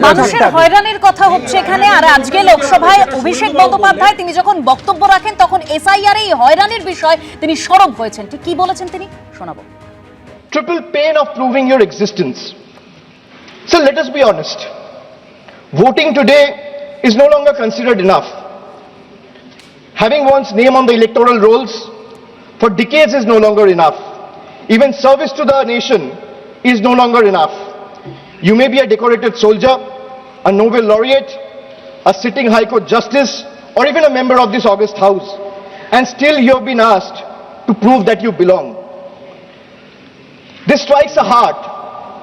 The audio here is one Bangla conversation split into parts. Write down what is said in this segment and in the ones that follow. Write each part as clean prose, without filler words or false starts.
মানুষের হয়রানির কথা হচ্ছে এখানে। আর আজকে লোকসভায় অভিষেক বন্দ্যোপাধ্যায় তিনি যখন বক্তব্য রাখেন তখন এসআইআর এই হয়রানির বিষয় তিনি সরব হয়েছেন। ঠিক কি বলেছেন তিনি শোনাবো। Triple pain of proving your existence. So let us be honest. Voting today is no longer considered enough. Having one's name on the electoral rolls for decades is no longer enough. Even service to the nation is no longer enough. You may be a decorated soldier, a Nobel laureate, a sitting High Court justice, or even a member of this august house, and still you have been asked to prove that you belong. This strikes the heart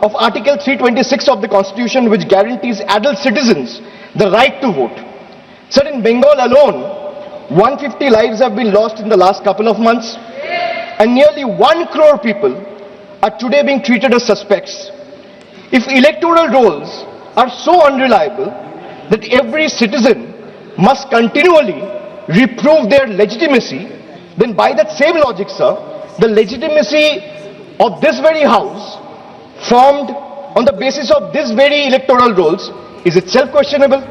of Article 326 of the Constitution, which guarantees adult citizens the right to vote. Sir, in Bengal alone, 150 lives have been lost in the last couple of months, and nearly 1 crore people are today being treated as suspects. If electoral rolls are so unreliable that every citizen must continually reprove their legitimacy, then by that same logic, sir, the legitimacy of this very house formed on the basis of this very electoral rolls is itself questionable.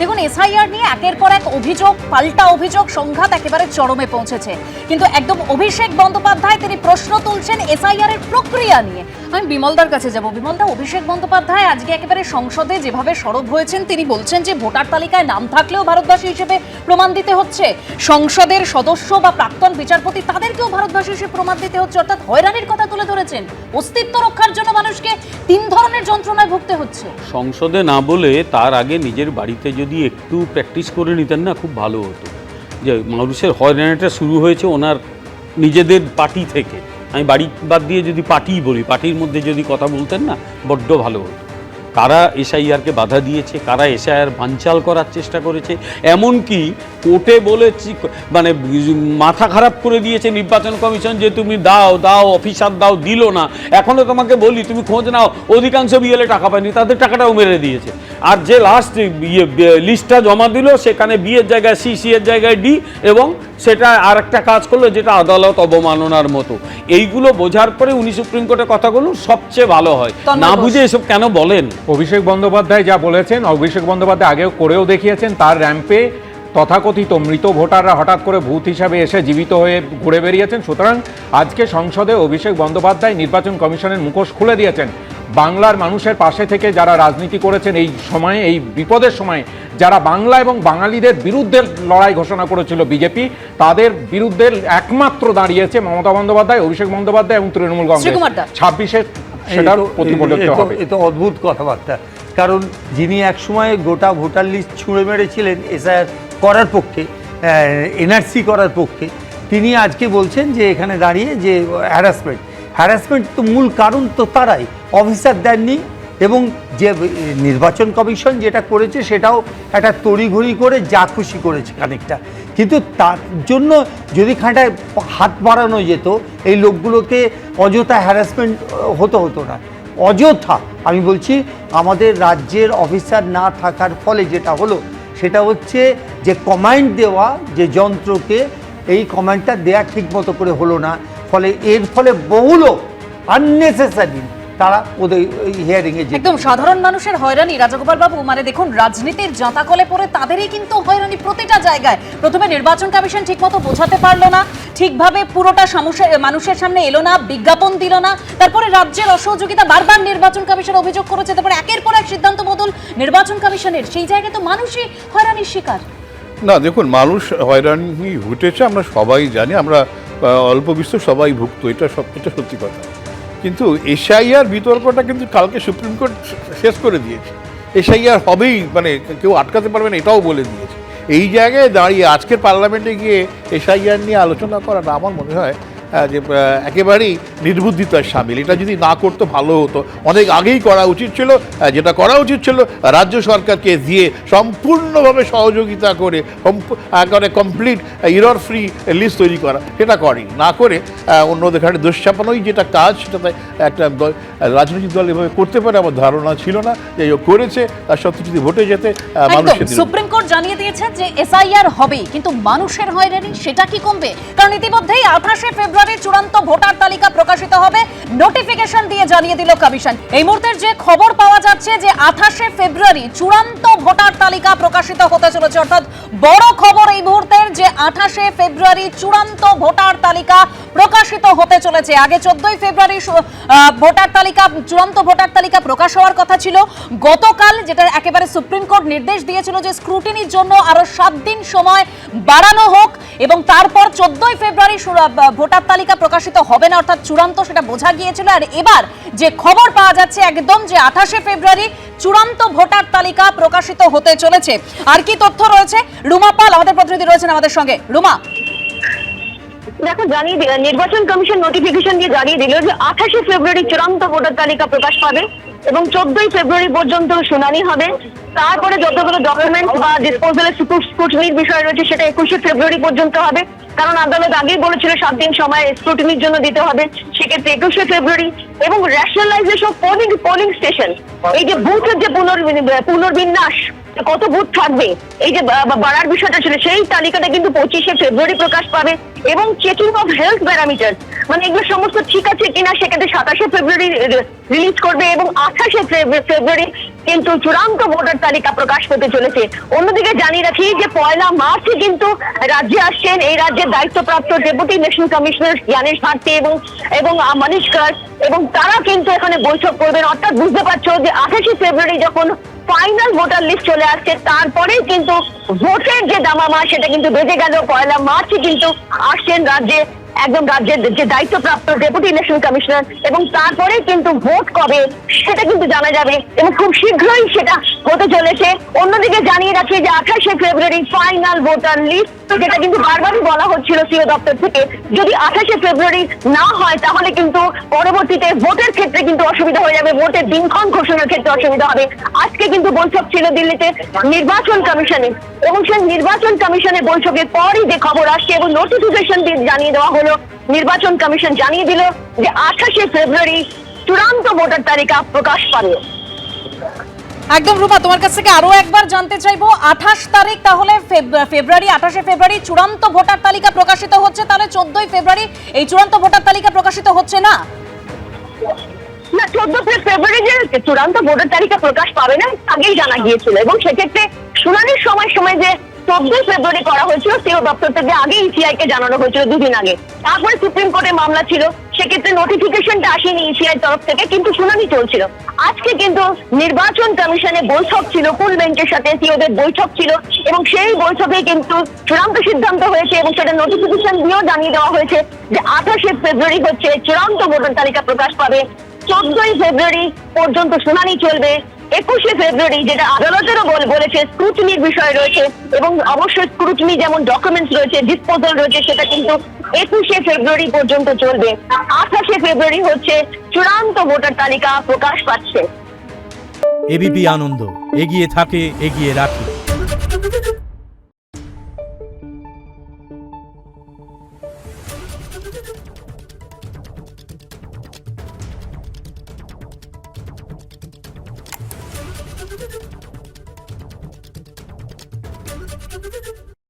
দেখুন, এসআইআর নিয়ে একের পর এক অভিযোগ, পাল্টা অভিযোগ, সংঘাত একেবারে চরমে পৌঁছেছে। কিন্তু একদম অভিষেক বন্দ্যোপাধ্যায় তিনি প্রশ্ন তুলছেন এসআইআর এর প্রক্রিয়া নিয়ে। আমি বিমলদার কাছে যাব। বিমলদা, অভিষেক বন্দ্যোপাধ্যায় আজকে একেবারে সংসদে যেভাবে সরব হয়েছেন, তিনি বলছেন যে ভোটার তালিকায় নাম থাকলেও ভারতবাসী হিসেবে প্রমাণ দিতে হচ্ছে, সংসদের সদস্য বা প্রাক্তন বিচারপতি তাদেরকেও ভারতবাসী হিসেবে প্রমাণ দিতে হচ্ছে, অর্থাৎ হয়রানির কথা তুলে ধরেছেন। অস্তিত্ব রক্ষার জন্য মানুষকে 3 ধরনের যন্ত্রণায় ভুগতে হচ্ছে। সংসদে না বলে তার আগে নিজের বাড়িতে যদি একটু প্র্যাকটিস করে নিতেন না, খুব ভালো হতো। যে মানুষের হয়রানিটা শুরু হয়েছে ওনার নিজেদের পার্টি থেকে। আমি বাড়ি বাদ দিয়ে যদি পার্টি বলি, পার্টির মধ্যে যদি কথা বলতেন না, বড্ড ভালো হতো। কারা এসআইআরকে বাধা দিয়েছে, কারা এসআইআর বানচাল করার চেষ্টা করেছে, এমনকি কোর্টে বলেছি, মানে মাথা খারাপ করে দিয়েছে নির্বাচন কমিশন যে তুমি দাও অফিসার দাও, দিল না। এখনও তোমাকে বলি তুমি খোঁজ নাও, অধিকাংশ বিএলএ টাকা পায়নি, তাদের টাকাটাও মেরে দিয়েছে। আর যে লাস্ট লিস্টটা জমা দিল সেখানে বিয়ের জায়গায় সি এর জায়গায় ডি, এবং সেটা আর একটা কাজ করলো যেটা আদালত অবমাননার মতো। এইগুলো বোঝার পরে উনি সুপ্রিম কোর্টে কথাগুলো সবচেয়ে ভালো হয়। না বুঝে এসব কেন বলেন? অভিষেক বন্দ্যোপাধ্যায় যা বলেছেন, অভিষেক বন্দ্যোপাধ্যায় আগেও করেও দেখিয়েছেন। তার র্যাম্পে তথাকথিত মৃত ভোটাররা হঠাৎ করে ভূত হিসাবে এসে জীবিত হয়ে ঘুরে বেরিয়েছেন। সুতরাং আজকে সংসদে অভিষেক বন্দ্যোপাধ্যায় নির্বাচন কমিশনের মুখোশ খুলে দিয়েছেন। বাংলার মানুষের পাশে থেকে যারা রাজনীতি করেছেন এই সময়ে, এই বিপদের সময়ে, যারা বাংলা এবং বাঙালিদের বিরুদ্ধে লড়াই ঘোষণা করেছিল বিজেপি, তাদের বিরুদ্ধে একমাত্র দাঁড়িয়েছে মমতা বন্দ্যোপাধ্যায়, অভিষেক বন্দ্যোপাধ্যায় এবং তৃণমূল কংগ্রেস। 26-এ সেটার প্রতিফলিত হবে। এ তো অদ্ভুত কথাবার্তা। কারণ যিনি একসময় গোটা ভোটার লিস্ট ছুঁড়ে মেরেছিলেন এসআইআর করার পক্ষে, এনআরসি করার পক্ষে, তিনি আজকে বলছেন যে এখানে দাঁড়িয়ে যে হ্যারাসমেন্ট তো মূল কারণ তো তারাই, অফিসার দেননি। এবং যে নির্বাচন কমিশন যেটা করেছে সেটাও একটা তড়িঘড়ি করে যা খুশি করেছে খানিকটা। কিন্তু তার জন্য যদি খানিকটা হাত বাড়ানো যেত, এই লোকগুলোকে অযথা হ্যারাসমেন্ট হতো না। অযথা আমি বলছি, আমাদের রাজ্যের অফিসার না থাকার ফলে যেটা হলো সেটা হচ্ছে যে কমান্ড দেওয়া, যে যন্ত্রকে এই কমান্ডটা দেওয়া ঠিক মতো করে হলো না। ফলে এর ফলে বহুলো আননেসেসারি তারা ওদের হিয়ারিংয়ে একদম সাধারণ মানুষের হয়রানি। রাজগোপাল বাবু, মানে দেখুন, রাজনীতির জাঁতাকলে পড়ে তাদেরই কিন্তু হয়রানি প্রতিটা জায়গায়। প্রথমে নির্বাচন কমিশন ঠিকমতো বোঝাতে পারলো না, ঠিকভাবে পুরোটা মানুষের সামনে এলো না, বিজ্ঞাপন দিল না। তারপরে রাজ্যের অসহযোগিতা বারবার নির্বাচন কমিশন অভিযোগ করেছে। তারপরে একের পর এক সিদ্ধান্ত বদল নির্বাচন কমিশনের। সেই জায়গায় তো মানুষই হয়রানির শিকার। না, দেখুন, মানুষ হয়রানি ঘটেছে, আমরা সবাই জানি, আমরা অল্প বিস্তর সবাই ভুক্ত, এটা সত্যি কথা। কিন্তু এসআইআর বিতর্কটা কিন্তু কালকে সুপ্রিম কোর্ট শেষ করে দিয়েছে। এসআইআর হবেই, মানে কেউ আটকাতে পারবে না, এটাও বলে দিয়েছে। এই জায়গায় দাঁড়িয়ে আজকের পার্লামেন্টে গিয়ে এসআইআর নিয়ে আলোচনা করাটা আমার মনে হয় যে একেবারেই নির্বুদ্ধিতার সামিল। এটা যদি না করতে ভালো হতো, অনেক আগেই করা উচিত ছিল। যেটা করা উচিত ছিল, রাজ্য সরকারকে দিয়ে সম্পূর্ণভাবে সহযোগিতা করে একেবারে কমপ্লিট এরর ফ্রি লিস্ট তৈরি করা, সেটা করেনি। না করে অন্যদের ঘাটে দোষ চাপানোই যেটা কাজ, সেটাতে একটা রাজনৈতিক দল এভাবে করতে পারে আমার ধারণা ছিল না। যাই হোক করেছে, তার সত্ত্বে যদি ভোটে যেতে মানুষের। সুপ্রিম কোর্ট জানিয়ে দিয়েছে যে এসআইআর হবেই, কিন্তু মানুষের হয়রানি সেটা কি কমবে? কারণ ইতিমধ্যেই 28শে ফেব্রুয়ারি ফেব্রুয়ারি চূড়ান্ত ভোটার তালিকা প্রকাশিত হবে, নোটিফিকেশন দিয়ে জানিয়ে দিল কমিশন। এই মুহূর্তের যে খবর পাওয়া যাচ্ছে যে 28শে ফেব্রুয়ারি চূড়ান্ত ভোটার তালিকা প্রকাশিত হতে চলেছে, অর্থাৎ বড় খবর এই মুহূর্তের যে 28শে ফেব্রুয়ারি চূড়ান্ত ভোটার তালিকা প্রকাশিত হতে চলেছে। আগে 14ই ফেব্রুয়ারি চূড়ান্ত ভোটার তালিকা প্রকাশ হওয়ার কথা ছিল। গতকাল যেটা একেবারে সুপ্রিম কোর্ট নির্দেশ দিয়েছিল যে স্ক্রুটিনির জন্য আরো 7 দিন সময় বাড়ানো হোক এবং তারপর 14ই ফেব্রুয়ারি ভোটার তালিকা প্রকাশিত হবে না, অর্থাৎ চূড়ান্ত, সেটা বোঝা গিয়েছিল। আর এবার যে খবর পাওয়া যাচ্ছে একদম যে 28শে ফেব্রুয়ারি চূড়ান্ত ভোটার তালিকা প্রকাশিত হতে চলেছে। আর কি তথ্য রয়েছে, রুমা পাল আমাদের প্রতিনিধি রয়েছেন আমাদের সঙ্গে। রুমা, দেখো, নির্বাচন কমিশন নোটিফিকেশন দিয়ে জানিয়ে দিল যে 28শে ফেব্রুয়ারি চূড়ান্ত ভোটার তালিকা প্রকাশ পাবে এবং 14ই ফেব্রুয়ারি পর্যন্ত শুনানি হবে। তারপরে যতগুলো ডকুমেন্টস বা ডিসপোজালের স্ক্রুটিনির বিষয় রয়েছে সেটা 21শে ফেব্রুয়ারি পর্যন্ত হবে, কারণ আদালত আগেই বলেছিল 7 দিন সময় স্ক্রুটিনির জন্য দিতে হবে। সেক্ষেত্রে 21শে ফেব্রুয়ারি এবং রেশনালাইজেশন পোলিং স্টেশন, এই যে বুথের যে পুনর্বিন্যাস, কত বুথ থাকবে, এই যে বাড়ার বিষয়টা ছিল, সেই তালিকাটা কিন্তু 25শে ফেব্রুয়ারি প্রকাশ পাবে। এবং চেকিং অফ হেলথ প্যারামিটার, মানে এগুলো সমস্ত ঠিক আছে কিনা, সেক্ষেত্রে 27শে ফেব্রুয়ারি রিলিজ করবে এবং 28শে ফেব্রুয়ারি কিন্তু চূড়ান্ত ভোটার তালিকা প্রকাশ পেতে চলেছে। অন্যদিকে জানিয়ে রাখি যে 1 মার্চে কিন্তু রাজ্যে আসছেন এই রাজ্যের দায়িত্বপ্রাপ্ত deputy election commissioner Gyanesh Bharti এবং মনীষ গার্গ, এবং তারা কিন্তু এখানে বৈঠক করবেন। অর্থাৎ বুঝতে পারছো যে 28শে ফেব্রুয়ারি যখন ফাইনাল ভোটার লিস্ট চলে আসছে, তারপরে কিন্তু ভোটের যে দামামা সেটা কিন্তু বেজে গেল। 1 মার্চে কিন্তু আসছেন রাজ্যের যে দায়িত্বপ্রাপ্ত ডেপুটি ইলেকশন কমিশনার, এবং তারপরে কিন্তু ভোট কবে সেটা কিন্তু জানা যাবে এবং খুব শীঘ্রই সেটা হতে চলেছে। অন্যদিকে জানিয়ে রাখি যে 28শে ফেব্রুয়ারি ফাইনাল ভোটার লিস্ট, যেটা কিন্তু বারবারই বলা হচ্ছিল সিও দপ্তর থেকে, যদি 28শে ফেব্রুয়ারি না হয় তাহলে কিন্তু পরবর্তীতে ভোটের ক্ষেত্রে কিন্তু অসুবিধা হয়ে যাবে, ভোটের দিনক্ষণ ঘোষণার ক্ষেত্রে অসুবিধা হবে। আজকে কিন্তু বৈঠক ছিল দিল্লিতে নির্বাচন কমিশনে, এবং সেই নির্বাচন কমিশনের বৈঠকের পরই যে খবর আসছে এবং নোটিফিকেশন জানিয়ে দেওয়া হলো, নির্বাচন কমিশন জানিয়ে দিল যে 28শে ফেব্রুয়ারি চূড়ান্ত ভোটার তালিকা প্রকাশ পাবে। একদম রুমা, তোমার কাছ থেকে আরো একবার জানতে চাইবো, 28 তারিখ তাহলে ফেব্রুয়ারি, 28শে ফেব্রুয়ারি চূড়ান্ত ভোটার তালিকা প্রকাশিত হচ্ছে, তাহলে 14ই ফেব্রুয়ারি এই চূড়ান্ত ভোটার তালিকা প্রকাশিত হচ্ছে না? না, 14 ফেব্রুয়ারি যে চূড়ান্ত ভোটার তালিকা প্রকাশ পাবে না আগেই জানা গিয়েছিল, এবং সেক্ষেত্রে শুনানির সময় যে 14 ফেব্রুয়ারি করা হয়েছিল সিও দপ্তর থেকে আগে ইসিআই কে জানানো হয়েছিল 2 দিন আগে। তারপরে সুপ্রিম কোর্টে মামলা ছিল, সেক্ষেত্রে নোটিফিকেশনটা আসেনি ইসিআই তরফ থেকে, কিন্তু শুনানি চলছিল। আজকে কিন্তু নির্বাচন কমিশনে বৈঠক ছিল, ফুল বেঞ্চের সাথে সিওদের বৈঠক ছিল, এবং সেই বৈঠকে কিন্তু চূড়ান্ত সিদ্ধান্ত হয়েছে এবং সেটা নোটিফিকেশন দিয়েও জানিয়ে দেওয়া হয়েছে যে 28শে ফেব্রুয়ারি হচ্ছে চূড়ান্ত ভোটার তালিকা প্রকাশ পাবে। 14ই ফেব্রুয়ারি পর্যন্ত শুনানি চলবে। 21শে ফেব্রুয়ারি, যেটা আদালতেরও বলেছে, স্ক্রুটিনির বিষয় রয়েছে এবং অবশ্যই স্ক্রুটিনি যেমন ডকুমেন্টস রয়েছে, ডিসপোজাল রয়েছে, সেটা কিন্তু 21শে ফেব্রুয়ারি পর্যন্ত চলবে। 28শে ফেব্রুয়ারি হচ্ছে চূড়ান্ত ভোটার তালিকা প্রকাশ পাচ্ছে। এবিপি আনন্দ, এগিয়ে থাকে, এগিয়ে রাখে।